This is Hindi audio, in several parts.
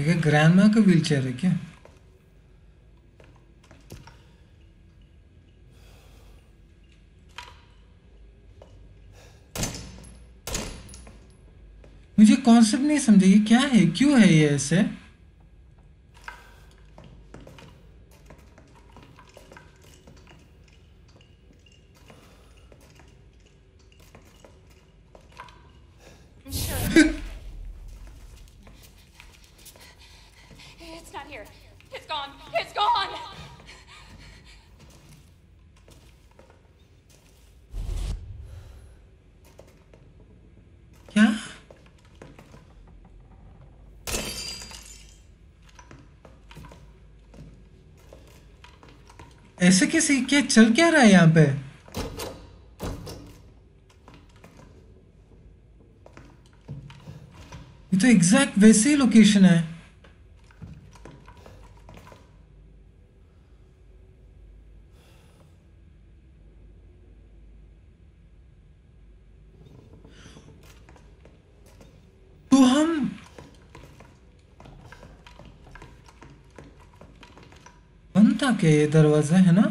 ये ग्रैंडमा का व्हीलचेयर है क्या? मुझे कॉन्सेप्ट नहीं समझा, ये क्या है, क्यों है ये ऐसे? It's not here. It's gone. It's gone. क्या? ऐसे कैसे, क्या चल क्या रहा है यहाँ पे? ये तो एग्जैक्ट वैसे ही लोकेशन है। तो हम बंद था क्या ये दरवाजा, है ना?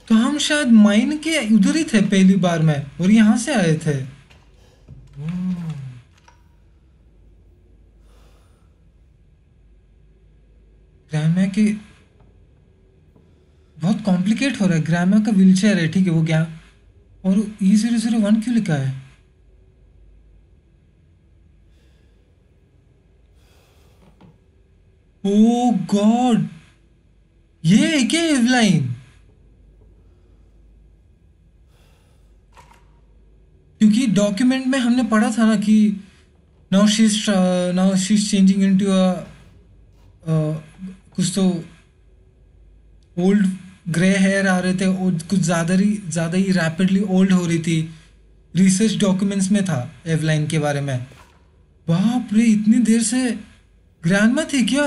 तो हम शायद माइन के उधर ही थे पहली बार में और यहाँ से आए थे। ग्रामा की बहुत कॉम्प्लिकेट हो रहा है। ग्रामा का व्हीलचेयर है, ठीक है, वो क्या, और E001 क्यों लिखा है? ओ गॉड, ये है क्या एवलाइन? क्योंकि डॉक्यूमेंट में हमने पढ़ा था ना कि now she is changing into कुछ तो ओल्ड ग्रे हेयर आ रहे थे और कुछ ज़्यादा ही रैपिडली ओल्ड हो रही थी। रिसर्च डॉक्यूमेंट्स में था एवलाइन के बारे में। बाप रे, इतनी देर से ग्रैंडमा थी क्या?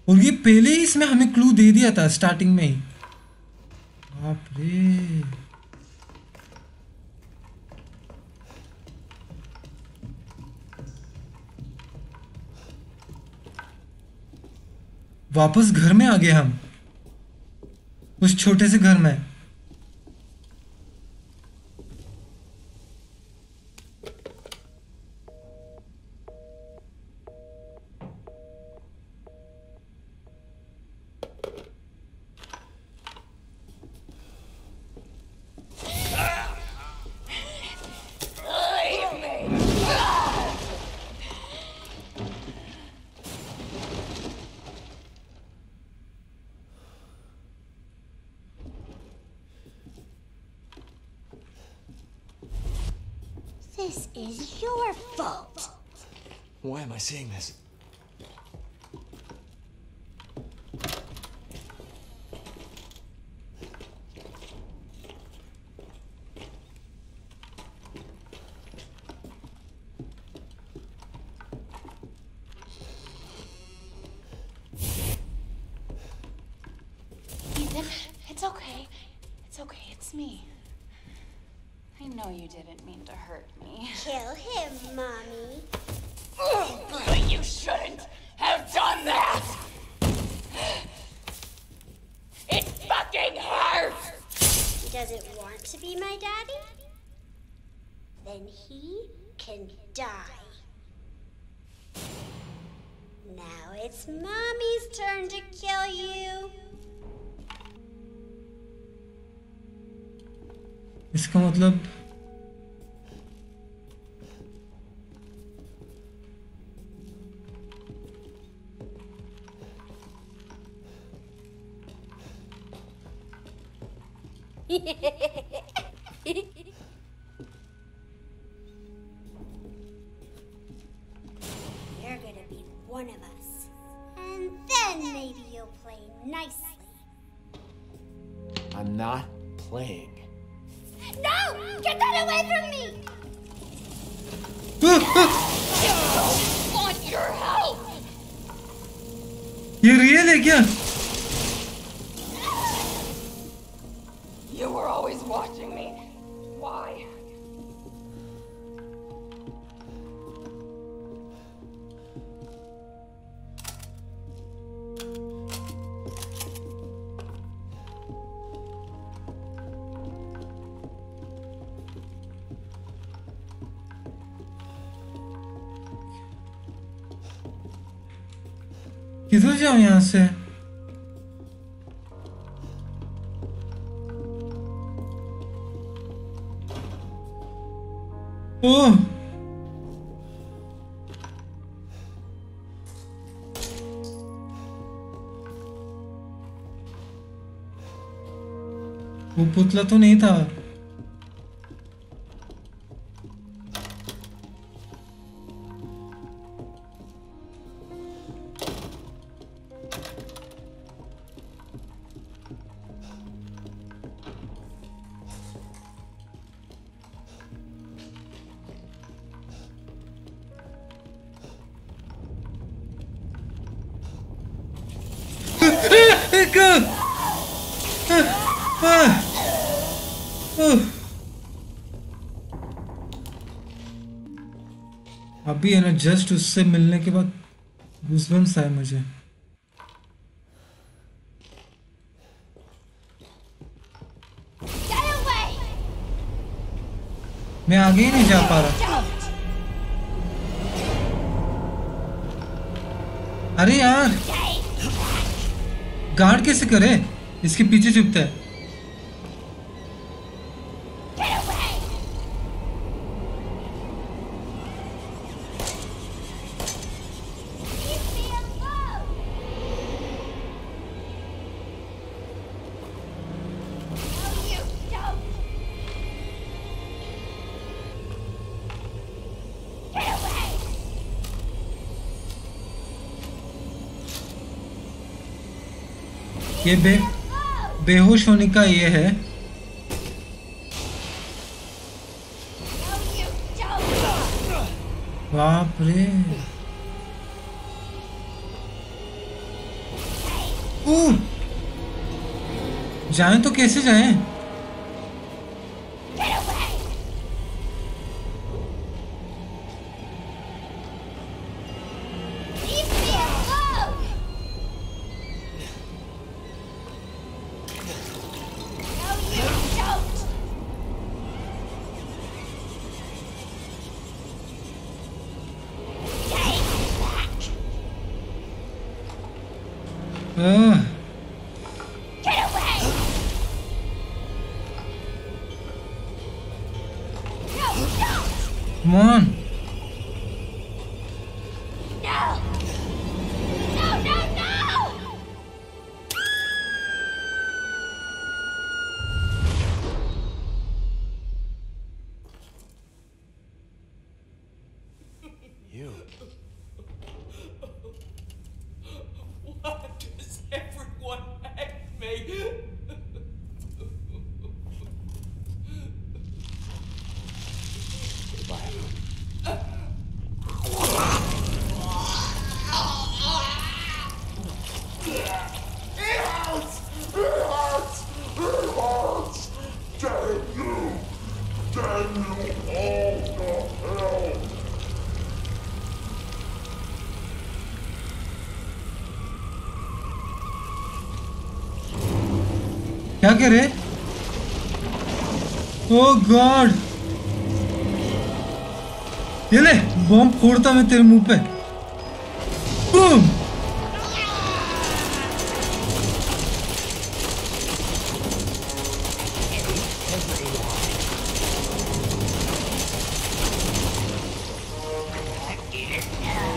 और ये पहले ही इसमें हमें क्लू दे दिया था स्टार्टिंग में ही। बाप रे, वापस घर में आ गए हम, उस छोटे से घर में। This is your fault. Why am I seeing this? Ethan, it's okay. It's okay. It's me. I know you didn't mean to hurt me. Kill him, Mommy. But you shouldn't have done that! It fucking hurts! He doesn't want to be my daddy? Then he can die. Now it's Mommy's turn to kill you. इसका मतलब You're gonna be one of us. And then maybe you'll play nicely. I'm not playing. No! Get that away from me! I want your help! ये रियल है क्या? You were always watching me. Why? जाओ यहाँ से। ओह वो पुतला तो नहीं था। एक अभी है ना, जस्ट उससे मिलने के बाद गूज़बम्स आए मुझे। मैं आगे ही नहीं जा पा रहा। अरे यार गार्ड कैसे करे, इसके पीछे छुपता है। ये बेहोश होने का ये है। बाप रे। जाएं तो कैसे जाएं? Come on. You. Why does everyone hate me? क्या कह रहे? ओह गॉड, ये ले बॉम्ब फोड़ता मैं तेरे मुंह पे। बूम।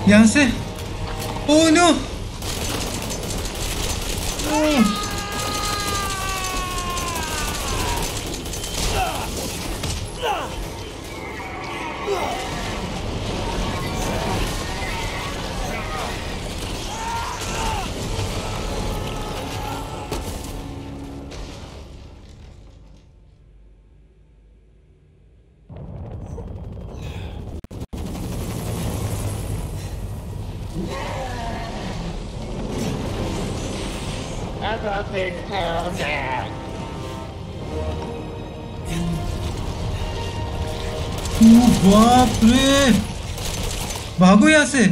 यहाँ से। Oh no. बाप रे, भागो यहाँ से।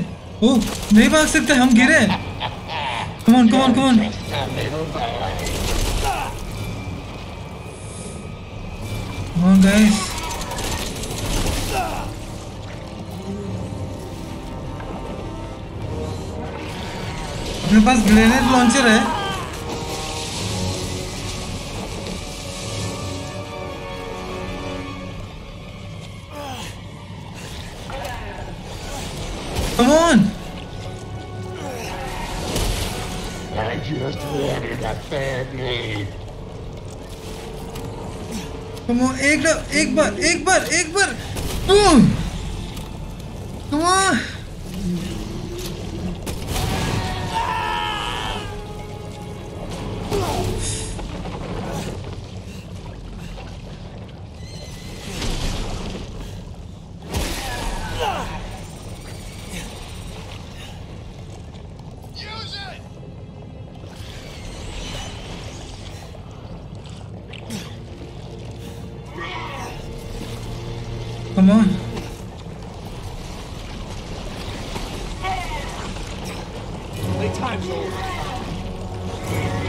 ओ नहीं भाग सकते, हम गिरे। Come on come on come on. Come on guys. मेरे पास ग्रेनेड लॉन्चर है। Come on! I just wanted a family. Come on, एक बार। Come on! Come on.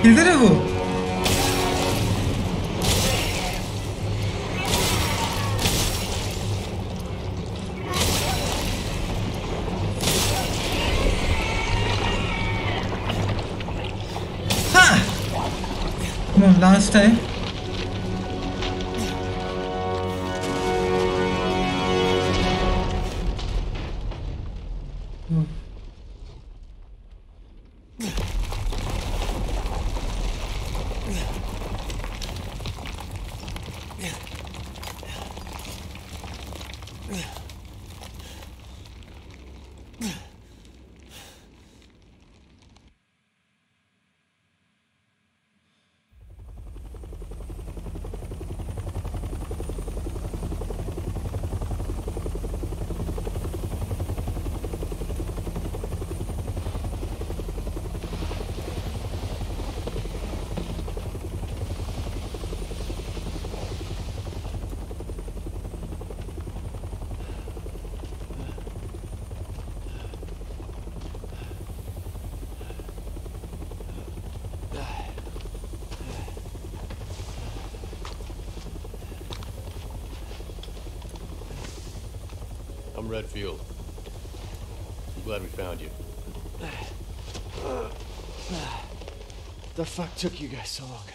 किधर है वो? हाँ. Come on, last time. I'm Redfield. I'm glad we found you. The fuck took you guys so long?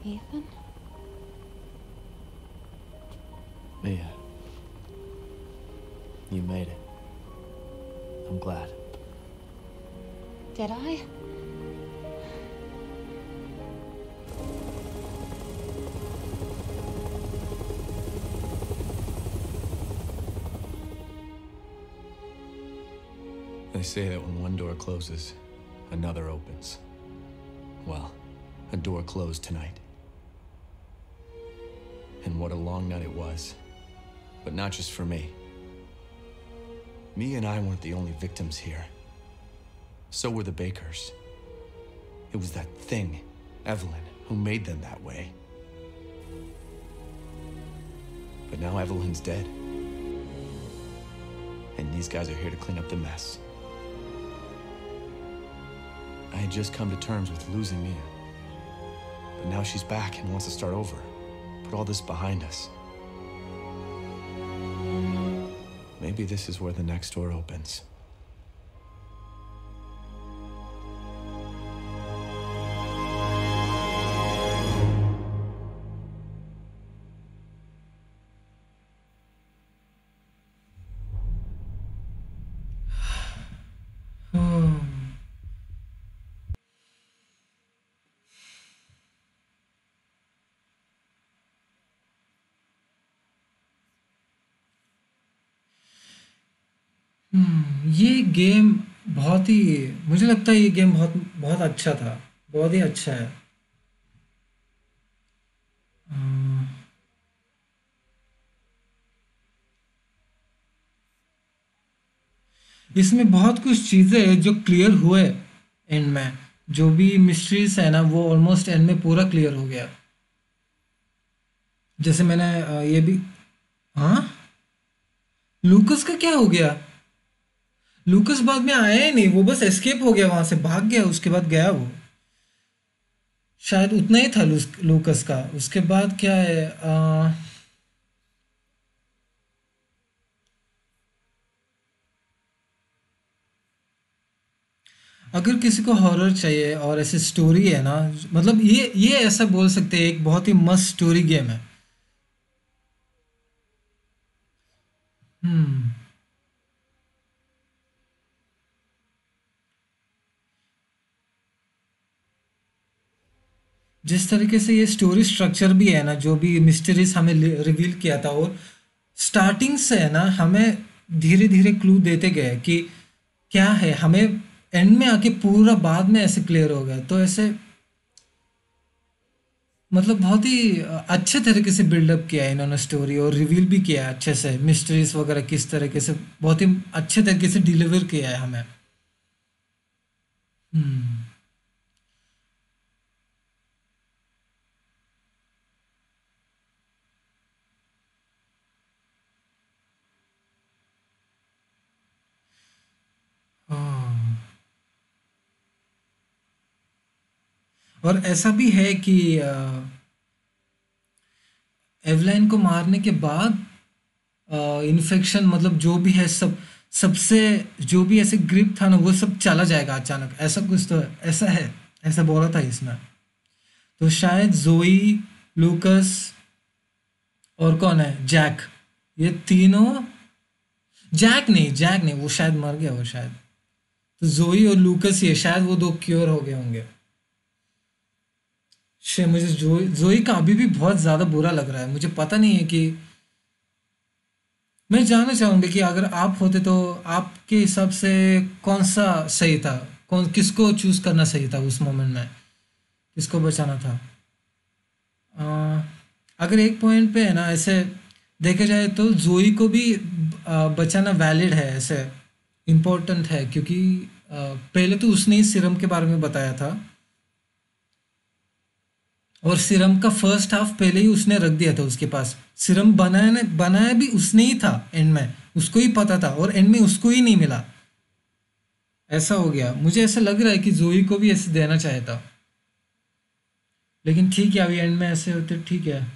Ethan? Mia. You made it. I'm glad. Did I? They say that when one door closes, another opens. Well, a door closed tonight. And what a long night it was. But not just for me. Mia and I weren't the only victims here. So were the Bakers. It was that thing, Evelyn, who made them that way. But now Evelyn's dead. And these guys are here to clean up the mess. I had just come to terms with losing Mia. But now she's back and wants to start over. Put all this behind us. Maybe this is where the next door opens. ये गेम बहुत ही, मुझे लगता है ये गेम बहुत बहुत अच्छा था, बहुत ही अच्छा है। इसमें बहुत कुछ चीज़ें हैं जो क्लियर हुए एंड में, जो भी मिस्ट्रीज है ना वो ऑलमोस्ट एंड में पूरा क्लियर हो गया। जैसे मैंने ये भी, हाँ लूकस का क्या हो गया? लूकस बाद में आया ही नहीं, वो बस एस्केप हो गया, वहां से भाग गया, उसके बाद गया वो। शायद उतना ही था लूकस का। उसके बाद क्या है, अगर किसी को हॉरर चाहिए और ऐसी स्टोरी है ना, मतलब ये ऐसा बोल सकते हैं एक बहुत ही मस्त स्टोरी गेम है। हम्म। जिस तरीके से ये स्टोरी स्ट्रक्चर भी है ना, जो भी मिस्ट्रीज हमें रिवील किया था, और स्टार्टिंग से है ना हमें धीरे धीरे क्लू देते गए कि क्या है, हमें एंड में आके पूरा बाद में ऐसे क्लियर हो गया। तो ऐसे मतलब बहुत ही अच्छे तरीके से बिल्डअप किया है इन्होंने स्टोरी, और रिवील भी किया है अच्छे से, मिस्ट्रीज वगैरह किस तरीके से बहुत ही अच्छे तरीके से डिलीवर किया है हमें। हम्म। हाँ। और ऐसा भी है कि एवलाइन को मारने के बाद इन्फेक्शन, मतलब जो भी है सब, सबसे जो भी ऐसे ग्रिप था ना वो सब चला जाएगा अचानक, ऐसा कुछ तो ऐसा है, ऐसा बोला था इसमें। तो शायद जोई, लूकस और कौन है, जैक, ये तीनों, जैक नहीं, वो शायद मर गया वो शायद। तो जोई और लूकस ही है शायद, वो दो क्योर हो गए होंगे। मुझे जोई का अभी भी बहुत ज़्यादा बुरा लग रहा है। मुझे पता नहीं है कि, मैं जानना चाहूँगी कि अगर आप होते तो आपके हिसाब से कौन सा सही था, कौन किसको चूज करना सही था उस मोमेंट में, किसको बचाना था। अ, अगर एक पॉइंट पे है ना ऐसे देखा जाए तो जोई को भी बचाना वैलिड है, ऐसे इम्पोर्टेंट है, क्योंकि पहले तो उसने ही सीरम के बारे में बताया था, और सीरम का फर्स्ट हाफ पहले ही उसने रख दिया था उसके पास। सीरम बनाया भी उसने ही था, एंड में उसको ही पता था, और एंड में उसको ही नहीं मिला। ऐसा हो गया, मुझे ऐसा लग रहा है कि जोई को भी ऐसे देना चाहिए था, लेकिन ठीक है अभी एंड में ऐसे होते ठीक है,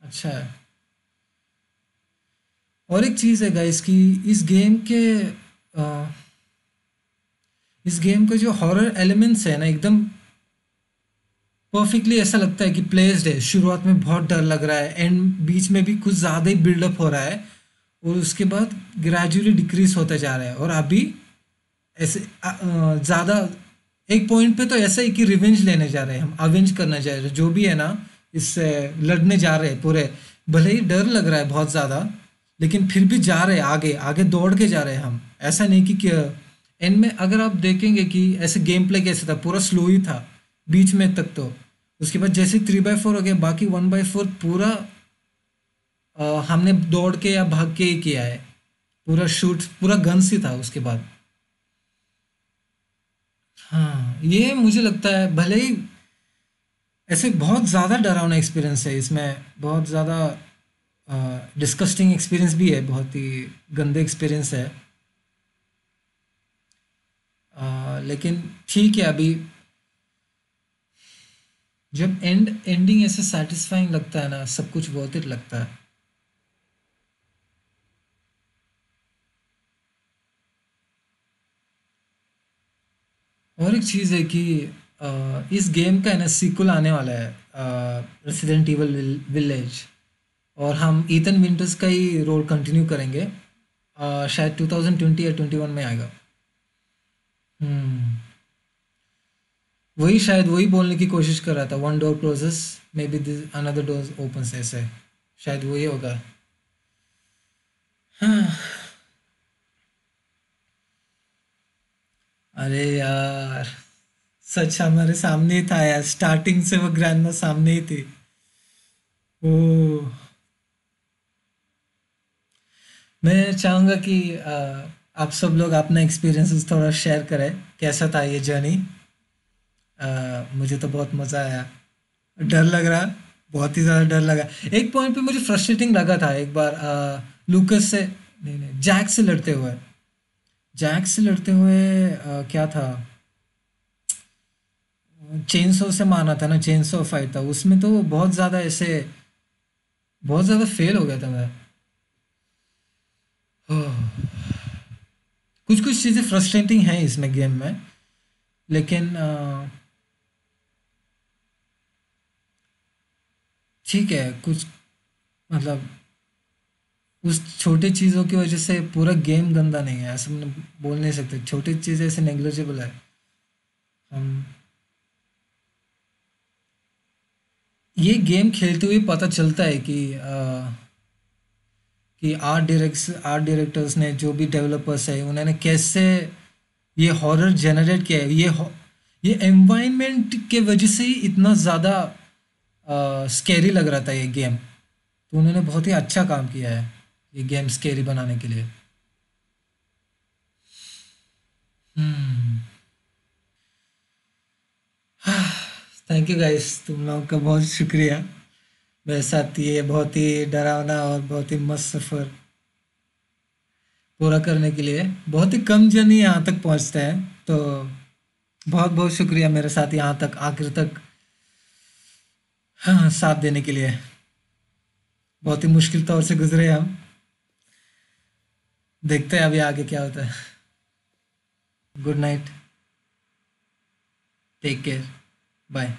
अच्छा है। और एक चीज़ है गाइस कि अ, इस गेम के जो हॉरर एलिमेंट्स है ना, एकदम परफेक्टली ऐसा लगता है कि प्लेस्ड है। शुरुआत में बहुत डर लग रहा है, एंड बीच में भी कुछ ज़्यादा ही बिल्डअप हो रहा है, और उसके बाद ग्रेजुअली डिक्रीज होता जा रहा है, और अभी ऐसे ज़्यादा एक पॉइंट पे तो ऐसा ही कि रिवेंज लेने जा रहे हैं हम, अवेंज करने जा रहे हैं जो भी है ना, इससे लड़ने जा रहे हैं पूरे। भले ही डर लग रहा है बहुत ज़्यादा, लेकिन फिर भी जा रहे हैं आगे, आगे दौड़ के जा रहे हैं हम। ऐसा नहीं कि एंड में अगर आप देखेंगे कि ऐसे गेम प्ले कैसे था, पूरा स्लो ही था बीच में तक। तो उसके बाद जैसे 3/4 हो गया, बाकी 1/4 पूरा हमने दौड़ के या भाग के ही किया है, पूरा शूट पूरा गन्स ही था उसके बाद। हाँ, ये मुझे लगता है भले ही ऐसे बहुत ज़्यादा डरावना एक्सपीरियंस है इसमें, बहुत ज़्यादा डिस्कस्टिंग एक्सपीरियंस भी है, बहुत ही गंदे एक्सपीरियंस है। लेकिन ठीक है, अभी जब एंडिंग ऐसे सेटिस्फाइंग लगता है ना, सब कुछ वर्थ इट लगता है। और एक चीज़ है कि इस गेम का है ना सीक्वल आने वाला है, रेसिडेंट इवल विलेज, और हम ईथन विंटर्स का ही रोल कंटिन्यू करेंगे। शायद 2020 या 21 में आएगा। हम्म। वही शायद वही बोलने की कोशिश कर रहा था, one door closes maybe this another door opens, ऐसे शायद वही होगा। हाँ। अरे यार, सच हमारे सामने ही था यार, स्टार्टिंग से वो ग्रैंडमा सामने ही थी। ओ, मैं चाहूँगा कि आप सब लोग अपना एक्सपीरियंसेस थोड़ा शेयर करें, कैसा था ये जर्नी। मुझे तो बहुत मज़ा आया, डर लग रहा, बहुत ही ज़्यादा डर लगा। एक पॉइंट पे मुझे फ्रस्ट्रेटिंग लगा था एक बार, लूकस से नहीं, जैक से लड़ते हुए क्या था, चेनसो से मारना था ना, चेनसो फाइट था उसमें, तो बहुत ज़्यादा ऐसे बहुत ज़्यादा फेल हो गया था मैं। कुछ कुछ चीज़ें फ्रस्ट्रेटिंग हैं इसमें गेम में, लेकिन ठीक है कुछ, मतलब उस छोटी चीज़ों की वजह से पूरा गेम गंदा नहीं है ऐसा मैं बोल नहीं सकते, छोटी चीज़ें ऐसे नेग्लिजिबल है। हम ये गेम खेलते हुए पता चलता है कि आर्ट डायरेक्टर्स ने, जो भी डेवलपर्स है, उन्होंने कैसे ये हॉरर जनरेट किया है। ये एनवायरनमेंट के वजह से ही इतना ज़्यादा स्कैरी लग रहा था ये गेम, तो उन्होंने बहुत ही अच्छा काम किया है ये गेम स्कैरी बनाने के लिए। थैंक यू गाइस, तुम लोगों का बहुत शुक्रिया मेरे साथ ये बहुत ही डरावना और बहुत ही मस्त सफ़र पूरा करने के लिए। बहुत ही कम जन ही यहाँ तक पहुँचते हैं, तो बहुत बहुत शुक्रिया मेरे साथ यहाँ तक आखिर तक हाँ साथ देने के लिए। बहुत ही मुश्किल तौर से गुजरे हम, देखते हैं अभी आगे क्या होता है। Good night, take care, bye.